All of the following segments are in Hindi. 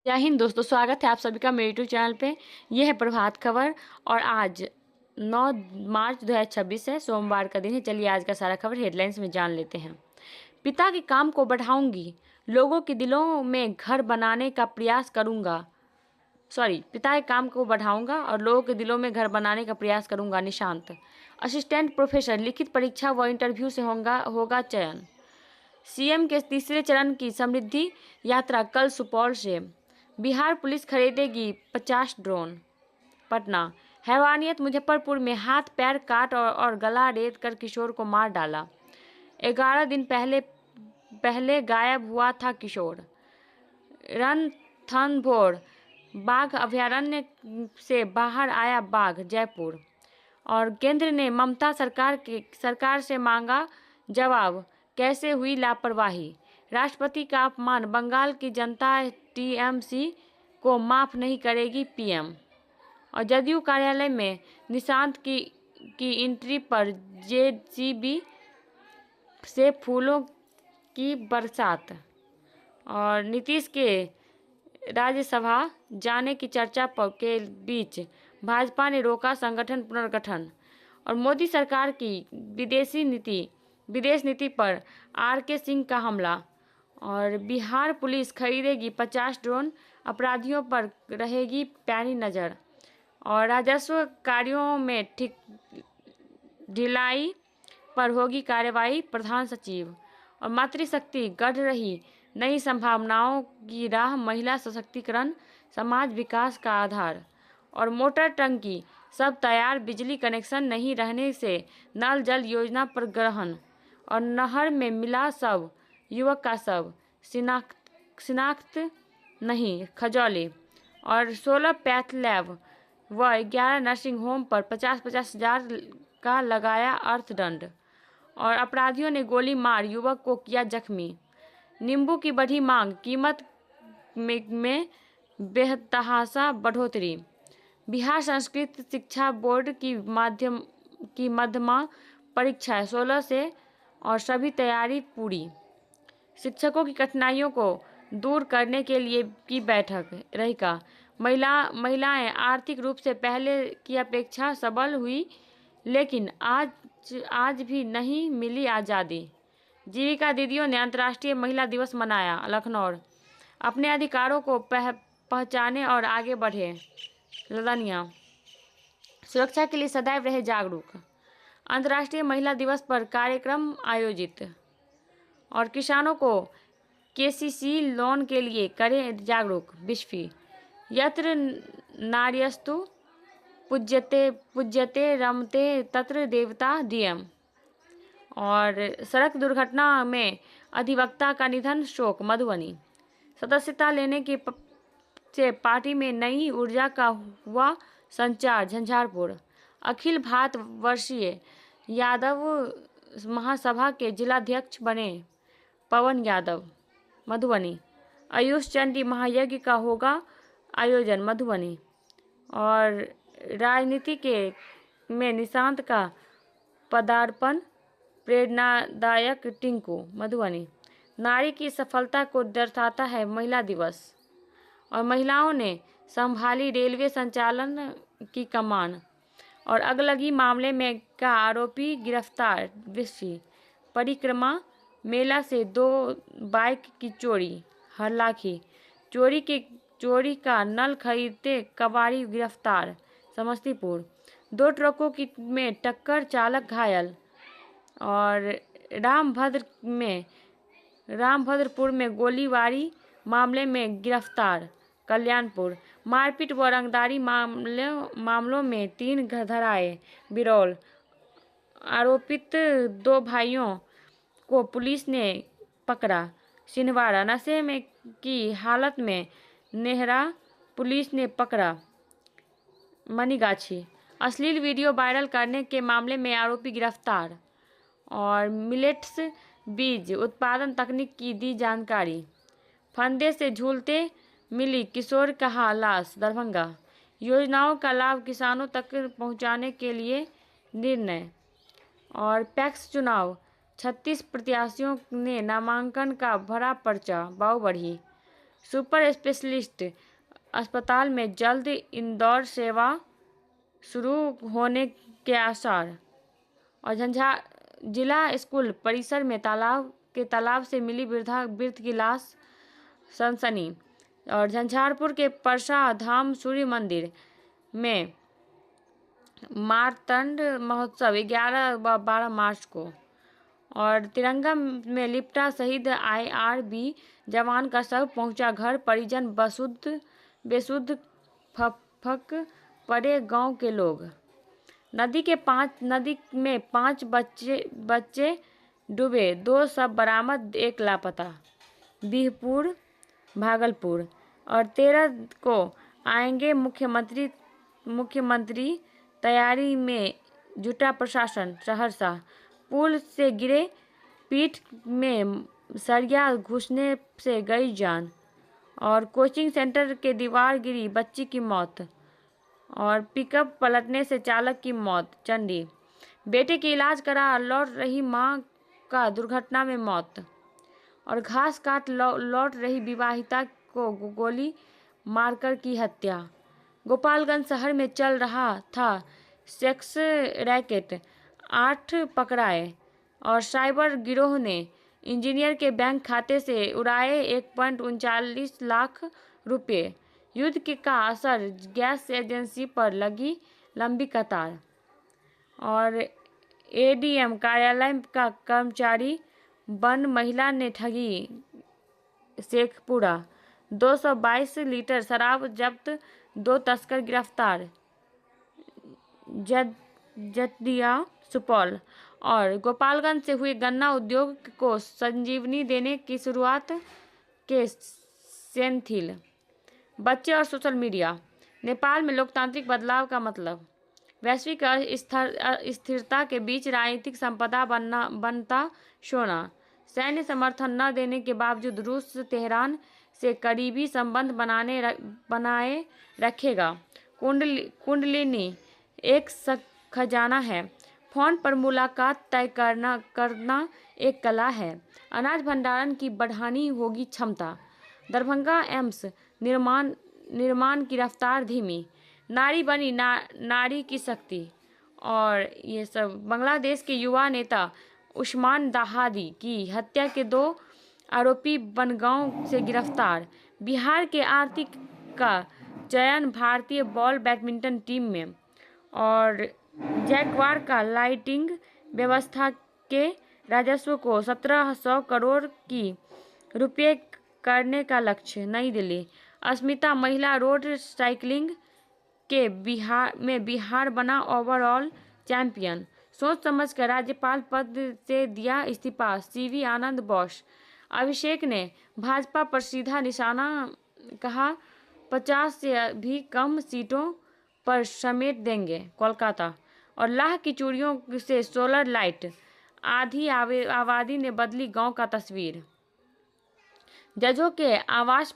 जय हिंद दोस्तों, स्वागत है आप सभी का मेरे यूट्यूब चैनल पे। यह है प्रभात खबर और आज 9 मार्च 2026 है, सोमवार का दिन है। चलिए आज का सारा खबर हेडलाइंस में जान लेते हैं। पिता के काम को बढ़ाऊंगी, लोगों के दिलों में घर बनाने का प्रयास करूंगा। पिता के काम को बढ़ाऊंगा और लोगों के दिलों में घर बनाने का प्रयास करूंगा। निशांत। असिस्टेंट प्रोफेसर लिखित परीक्षा व इंटरव्यू से होगा चयन। सीएम के तीसरे चरण की समृद्धि यात्रा कल सुपौल से। बिहार पुलिस खरीदेगी 50 ड्रोन। पटना। हैवानियत मुजफ्फरपुर में हाथ पैर काट और गला रेत कर किशोर को मार डाला। 11 दिन पहले गायब हुआ था किशोर। रणथंभौर बाघ अभयारण्य से बाहर आया बाघ, जयपुर। और केंद्र ने ममता सरकार से मांगा जवाब, कैसे हुई लापरवाही। राष्ट्रपति का अपमान, बंगाल की जनता टीएमसी को माफ नहीं करेगी, पीएम। और जदयू कार्यालय में निशांत की एंट्री पर जेसीबी से फूलों की बरसात। और नीतीश के राज्यसभा जाने की चर्चा के बीच भाजपा ने रोका संगठन पुनर्गठन। और मोदी सरकार की विदेश नीति पर आरके सिंह का हमला। और बिहार पुलिस खरीदेगी 50 ड्रोन, अपराधियों पर रहेगी पैनी नज़र। और राजस्व कार्यों में ढिलाई पर होगी कार्रवाई, प्रधान सचिव। और मातृशक्ति गढ़ रही नई संभावनाओं की राह, महिला सशक्तिकरण समाज विकास का आधार। और मोटर टंकी सब तैयार, बिजली कनेक्शन नहीं रहने से नल जल योजना पर ग्रहण। और नहर में मिला शव, युवक का शव, शिनाख्त नहीं, खजौली। और 16 पैथ लैब व 11 नर्सिंग होम पर 50-50 हजार का लगाया अर्थदंड। और अपराधियों ने गोली मार युवक को किया जख्मी। नींबू की बढ़ी मांग, कीमत में बेतहाशा बढ़ोतरी। बिहार संस्कृत शिक्षा बोर्ड की मध्यमा परीक्षा 16 से और सभी तैयारी पूरी। शिक्षकों की कठिनाइयों को दूर करने के लिए की बैठक रहेगा। महिलाएं आर्थिक रूप से पहले की अपेक्षा सबल हुई, लेकिन आज भी नहीं मिली आज़ादी। जीविका दीदियों ने अंतर्राष्ट्रीय महिला दिवस मनाया, लखनऊ। अपने अधिकारों को पहचाने और आगे बढ़े, लदनिया। सुरक्षा के लिए सदैव रहे जागरूक, अंतर्राष्ट्रीय महिला दिवस पर कार्यक्रम आयोजित। और किसानों को केसीसी लोन के लिए करें जागरूक, बिस्फी। यत्र नार्यस्तु पूज्यते रमते तत्र देवता, डीएम। और सड़क दुर्घटना में अधिवक्ता का निधन, शोक, मधुबनी। सदस्यता लेने से पार्टी में नई ऊर्जा का हुआ संचार, झंझारपुर। अखिल भारत वर्षीय यादव महासभा के जिलाध्यक्ष बने पवन यादव, मधुबनी। आयुष चंडी महायज्ञ का होगा आयोजन, मधुबनी। और राजनीति में निशांत का पदार्पण प्रेरणादायक, टिंकू, मधुबनी। नारी की सफलता को दर्शाता है महिला दिवस। और महिलाओं ने संभाली रेलवे संचालन की कमान। और अगलगी मामले में का आरोपी गिरफ्तार, विश्व परिक्रमा मेला से 2 बाइक की चोरी, हरलाखी। चोरी का नल खरीदते कबाड़ी गिरफ्तार, समस्तीपुर। 2 ट्रकों में टक्कर, चालक घायल। और रामभद्रपुर में गोलीबारी मामले में गिरफ्तार, कल्याणपुर। मारपीट व रंगदारी मामलों में 3 धराए, बिरौल। आरोपित 2 भाइयों को पुलिस ने पकड़ा, सिंहवाड़ा। नशे में की हालत में नेहरा पुलिस ने पकड़ा, मनीगाछी। अश्लील वीडियो वायरल करने के मामले में आरोपी गिरफ्तार। और मिलेट्स बीज उत्पादन तकनीक की दी जानकारी। फंदे से झूलते मिली किशोर का लाश, दरभंगा। योजनाओं का लाभ किसानों तक पहुंचाने के लिए निर्णय। और पैक्स चुनाव, 36 प्रत्याशियों ने नामांकन का भरा पर्चा, बाऊबढ़ी। सुपर स्पेशलिस्ट अस्पताल में जल्द इंदौर सेवा शुरू होने के आसार। और जिला स्कूल परिसर में तालाब से मिली वृद्ध की लाश, सनसनी। और झंझारपुर के परसा धाम सूर्य मंदिर में मारतंड महोत्सव 11 व 12 मार्च को। और तिरंगा में लिपटा शहीद IRB जवान का शव पहुंचा घर, परिजन बेसुध फक पड़े गांव के लोग। नदी में 5 बच्चे डूबे, 2 शव बरामद, 1 लापता। बिहपुर भागलपुर। और 13 को आएंगे मुख्यमंत्री, तैयारी में जुटा प्रशासन। सहरसा। पुल से गिरे, पीठ में सरिया घुसने से गई जान। और कोचिंग सेंटर के दीवार गिरी, बच्ची की मौत। और पिकअप पलटने से चालक की मौत, चंडी। बेटे के इलाज करा लौट रही मां का दुर्घटना में मौत। और घास काट लौट रही विवाहिता को गोली मारकर की हत्या। गोपालगंज शहर में चल रहा था सेक्स रैकेट, 8 पकड़ाए। और साइबर गिरोह ने इंजीनियर के बैंक खाते से उड़ाए 1.39 लाख रुपये। युद्ध का असर, गैस एजेंसी पर लगी लंबी कतार। और ADM कार्यालय का कर्मचारी बन महिला ने ठगी, शेखपुरा। 222 लीटर शराब जब्त, 2 तस्कर गिरफ्तार, जदिया सुपौल। और गोपालगंज से हुए गन्ना उद्योग को संजीवनी देने की शुरुआत के सेंथिल। बच्चे और सोशल मीडिया। नेपाल में लोकतांत्रिक बदलाव का मतलब। वैश्विक स्थिरता के बीच राजनीतिक संपदा बनता सोना। सैन्य समर्थन न देने के बावजूद रूस तेहरान से करीबी संबंध बनाए रखेगा। कुंडलिनी एक खजाना है, फोन पर मुलाकात तय करना एक कला है। अनाज भंडारण की बढ़ानी होगी क्षमता। दरभंगा एम्स निर्माण की रफ्तार धीमी। नारी बनी नारी की शक्ति। और ये सब बांग्लादेश के युवा नेता उस्मान दाहादी की हत्या के 2 आरोपी बनगांव से गिरफ्तार। बिहार के आरती का चयन भारतीय बॉल बैडमिंटन टीम में। और जैगवार का लाइटिंग व्यवस्था के राजस्व को 1700 करोड़ की रुपये करने का लक्ष्य। नई दिल्ली। अस्मिता महिला रोड साइकिलिंग के बिहार बना ओवरऑल चैंपियन। सोच समझकर राज्यपाल पद से दिया इस्तीफा, CV आनंद बोस। अभिषेक ने भाजपा पर सीधा निशाना, कहा 50 से भी कम सीटों पर समेट देंगे, कोलकाता। और लाह की चूड़ियों से सोलर लाइट, आधी आबादी ने बदली गांव का तस्वीर। जजों के आवास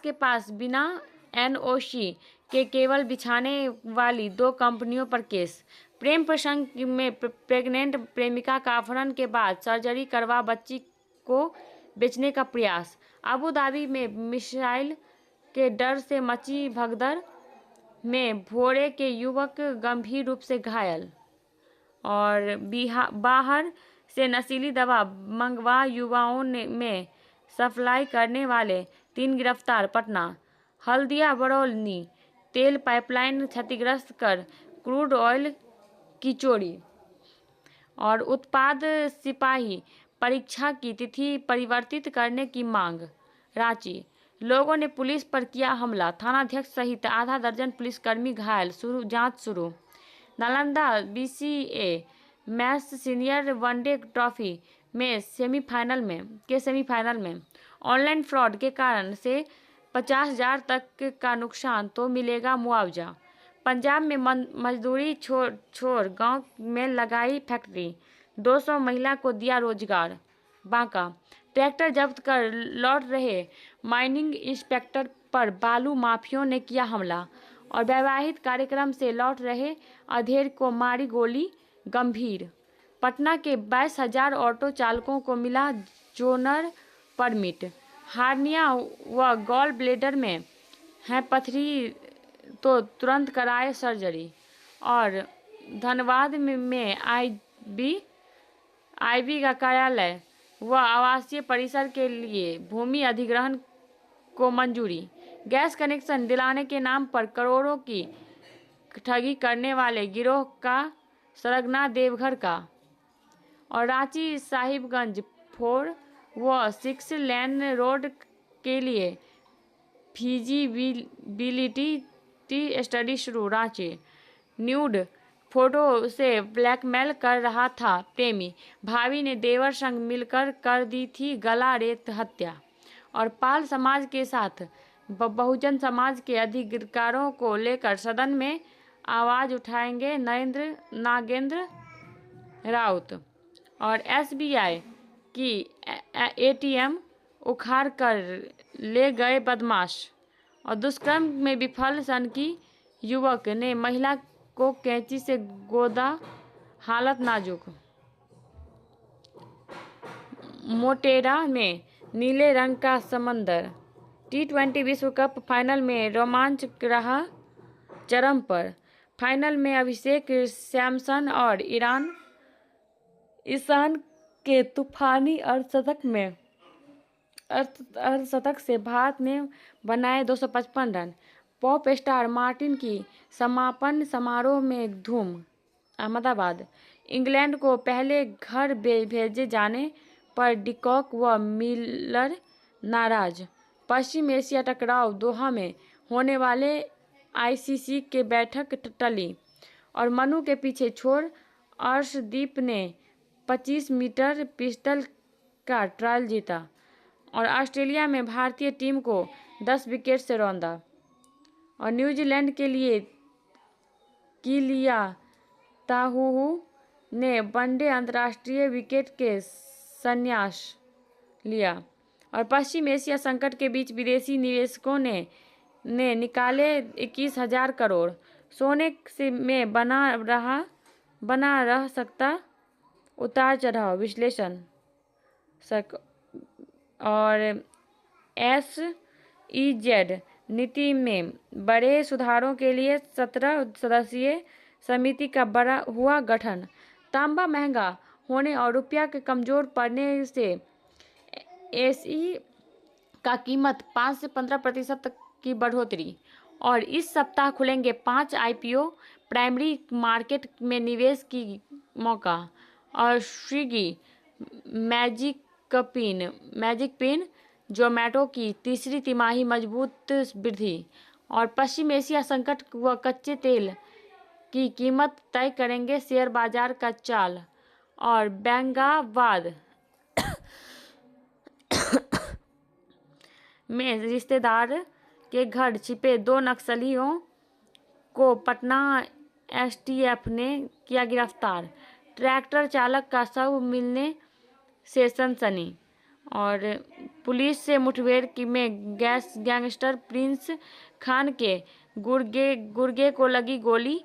के पास बिना NOC के केबल बिछाने वाली 2 कंपनियों पर केस। प्रेम प्रसंग में प्रेग्नेंट प्रेमिका का अपहरण के बाद सर्जरी करवा बच्ची को बेचने का प्रयास। अबू धाबी में मिसाइल के डर से मची भगदड़ में भोरे के युवक गंभीर रूप से घायल। और बाहर से नशीली दवा मंगवा युवाओं में सप्लाई करने वाले 3 गिरफ्तार, पटना। हल्दिया बरौनी तेल पाइपलाइन क्षतिग्रस्त कर क्रूड ऑयल की चोरी। और उत्पाद सिपाही परीक्षा की तिथि परिवर्तित करने की मांग, रांची। लोगों ने पुलिस पर किया हमला, थानाध्यक्ष सहित आधा दर्जन पुलिसकर्मी घायल, जांच शुरू। Nalanda BCA match senior one day trophy में सेमीफाइनल में ऑनलाइन फ्रॉड के कारण से 50,000 तक का नुकसान तो मिलेगा मुआवजा। पंजाब में मजदूरी छोड़ गांव में लगाई फैक्ट्री, 200 महिला को दिया रोजगार। बांका। ट्रैक्टर जब्त कर लौट रहे माइनिंग इंस्पेक्टर पर बालू माफियों ने किया हमला। और वैवाहिक कार्यक्रम से लौट रहे अधेड़ को मारी गोली, गंभीर। पटना के 22,000 ऑटो चालकों को मिला जोनर परमिट। हार्निया व गॉल ब्लेडर में है पथरी तो तुरंत कराए सर्जरी। और धनबाद में आईबी का कार्यालय व आवासीय परिसर के लिए भूमि अधिग्रहण को मंजूरी। गैस कनेक्शन दिलाने के नाम पर करोड़ों की ठगी करने वाले गिरोह का सरगना देवघर का। और रांची साहिबगंज 4 व 6 लेन रोड के लिए फिजिबिलिटी स्टडी शुरू। रांची न्यूड फोटो से ब्लैकमेल कर रहा था प्रेमी, भाभी ने देवर संग मिलकर कर दी थी गला रेत हत्या। और पाल समाज के साथ बहुजन समाज के अधिकारों को लेकर सदन में आवाज उठाएंगे नागेंद्र राउत। और एसबीआई की एटीएम उखाड़ कर ले गए बदमाश। और दुष्कर्म में विफल सनकी युवक ने महिला को कैंची से गोदा, हालत नाजुक। मोटेरा में नीले रंग का समंदर। T20 विश्व कप फाइनल में रोमांच रहा चरम पर। फाइनल में अभिषेक सैमसन और ईशान के तूफानी अर्धशतक से भारत ने बनाए 255 रन। पॉप स्टार मार्टिन की समापन समारोह में धूम। अहमदाबाद इंग्लैंड को पहले घर भेजे जाने पर डिकॉक व मिलर नाराज। पश्चिम एशिया टकराव दोहा में होने वाले आईसीसी के बैठक टली। और मनु के पीछे छोड़ अर्शदीप ने 25 मीटर पिस्टल का ट्रायल जीता। और ऑस्ट्रेलिया में भारतीय टीम को 10 विकेट से रौंदा। और न्यूजीलैंड के लिए किलिया ताहुहू ने वनडे अंतर्राष्ट्रीय विकेट के संन्यास लिया। और पश्चिम एशिया संकट के बीच विदेशी निवेशकों ने निकाले 21,000 करोड़। सोने से में बना रह सकता उतार चढ़ाव विश्लेषण। और SEZ नीति में बड़े सुधारों के लिए 17 सदस्यीय समिति का हुआ गठन। तांबा महंगा होने और रुपया के कमजोर पड़ने से एसई का कीमत 5 से 15% तक की बढ़ोतरी। और इस सप्ताह खुलेंगे 5 IPO, प्राइमरी मार्केट में निवेश की मौका। और स्विगी मैजिक पिन जोमेटो की तीसरी तिमाही मजबूत वृद्धि। और पश्चिम एशिया संकट व कच्चे तेल की कीमत तय करेंगे शेयर बाजार का चाल। और बेंगाबाद में रिश्तेदार के घर छिपे 2 नक्सलियों को पटना STF ने किया गिरफ्तार। ट्रैक्टर चालक का शव मिलने से सनसनी। और पुलिस से मुठभेड़ में गैंगस्टर प्रिंस खान के गुर्गे को लगी गोली,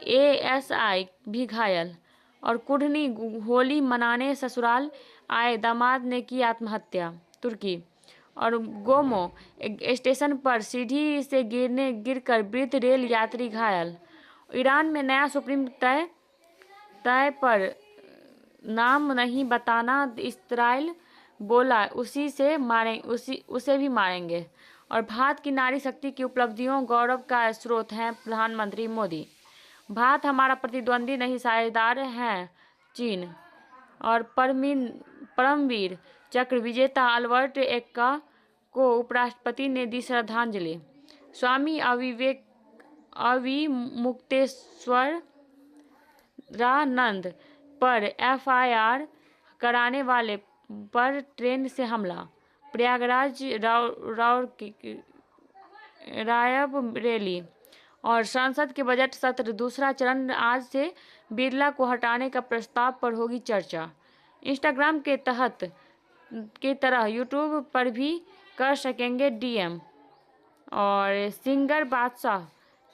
ASI भी घायल। और कुढ़नी होली मनाने ससुराल आए दामाद ने की आत्महत्या। तुर्की और गोमो स्टेशन पर सीढ़ी से गिरकर वृद्ध रेल यात्री घायल। ईरान में नया सुप्रीम तय पर नाम नहीं बताना। इस्राइल बोला उसे भी मारेंगे। और भारत की नारी शक्ति की उपलब्धियों गौरव का स्रोत हैं प्रधानमंत्री मोदी। भारत हमारा प्रतिद्वंदी नहीं साझेदार है चीन। और परमवीर चक्र विजेता अल्बर्ट एक्का को उपराष्ट्रपति ने दी श्रद्धांजलि। स्वामी अविमुक्तेश्वरानंद पर FIR कराने वाले पर ट्रेन से हमला। प्रयागराज रायबरेली। और संसद के बजट सत्र दूसरा चरण आज से बिरला को हटाने का प्रस्ताव पर होगी चर्चा। इंस्टाग्राम के तरह यूट्यूब पर भी कर सकेंगे DM। और सिंगर बादशाह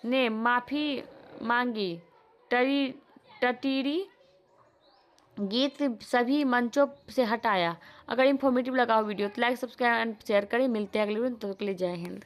ने माफ़ी मांगी टटीरी गीत सभी मंचों से हटाया। अगर इन्फॉर्मेटिव लगा हो वीडियो तो लाइक सब्सक्राइब एंड शेयर करें। मिलते हैं अगले वीडियो में, तब तक के लिए जय हिंद।